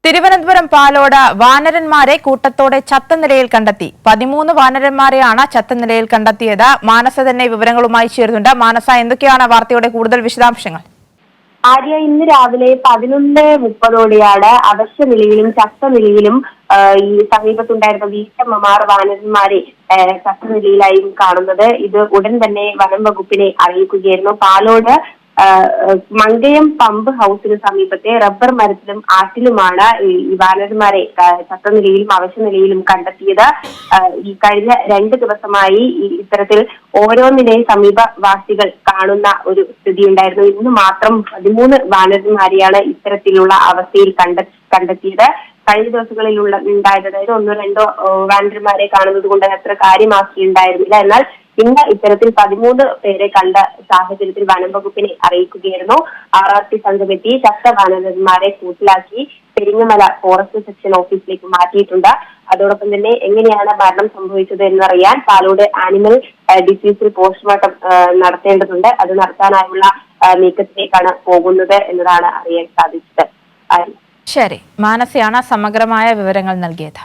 തിരുവനന്തപുരം പാലോട് വാനരന്മാരെ കൂട്ടത്തോടെ ചത്ത നിലയിൽ കണ്ടെത്തി. 13 വാനരന്മാരെയാണ് ചത്ത നിലയിൽ കണ്ടെത്തിയത്. മാനസ തന്നെ വിവരങ്ങളുമായി ചേരുന്നുണ്ട്. മാനസ, എന്തൊക്കെയാണ് വാർത്തയുടെ കൂടുതൽ വിശദാംശങ്ങൾ? ആര്യ, ഇന്ന് രാവിലെ 11:30 അവശ്യ നിലയിലും ചത്ത നിലയിലും ഈ സമീപത്തുണ്ടായിരുന്ന വീട്ടമ്മമാർ വാനരന്മാരെ ചത്ത നിലയിലായും കാണുന്നത്. ഇത് ഉടൻ തന്നെ വനം വകുപ്പിനെ അറിയിക്കുകയായിരുന്നു. പാലോട് മങ്കയം പമ്പ് ഹൗസിന് സമീപത്തെ റബ്ബർ മരത്തിലും ആറ്റിലുമാണ് ഈ വാനരന്മാരെ ചത്ത നിലയിലും അവശ്യ നിലയിലും കണ്ടെത്തിയത്. ഈ കഴിഞ്ഞ 2 ദിവസമായി ഇത്തരത്തിൽ ഓരോന്നിനെയും സമീപവാസികൾ കാണുന്ന ഒരു സ്ഥിതി ഉണ്ടായിരുന്നു. ഇന്ന് മാത്രം 13 വാനരന്മാരെയാണ് ഇത്തരത്തിലുള്ള അവസ്ഥയിൽ കണ്ടെത്തിയത്. കഴിഞ്ഞ ദിവസങ്ങളിൽ ഉണ്ടായത്, അതായത് 1-2 വാനരന്മാരെ കാണുന്നത് കൊണ്ട് അത്ര കാര്യമാക്കിയിട്ടുണ്ടായിരുന്നില്ല. എന്നാൽ ഇന്ന് ഇത്തരത്തിൽ 13 പേരെ കണ്ട സാഹചര്യത്തിൽ വനം വകുപ്പിനെ അറിയിക്കുകയായിരുന്നു. RRT സംഘമെത്തി ചത്ത വാനരന്മാരെ കൂട്ടിലാക്കി പെരിങ്ങമല ഫോറസ്റ്റ് സെക്ഷൻ ഓഫീസിലേക്ക് മാറ്റിയിട്ടുണ്ട്. അതോടൊപ്പം തന്നെ എങ്ങനെയാണ് മരണം സംഭവിച്ചത് എന്നറിയാൻ പാലോട് ആനിമൽ ഡിസീസിൽ പോസ്റ്റ്മോർട്ടം നടത്തേണ്ടതുണ്ട്. അത് നടത്താനായുള്ള നീക്കത്തിലേക്കാണ് പോകുന്നത് എന്നതാണ് അറിയാൻ സാധിച്ചത്. ശരി, മാനസയാണ് സമഗ്രമായ വിവരങ്ങൾ നൽകിയത്.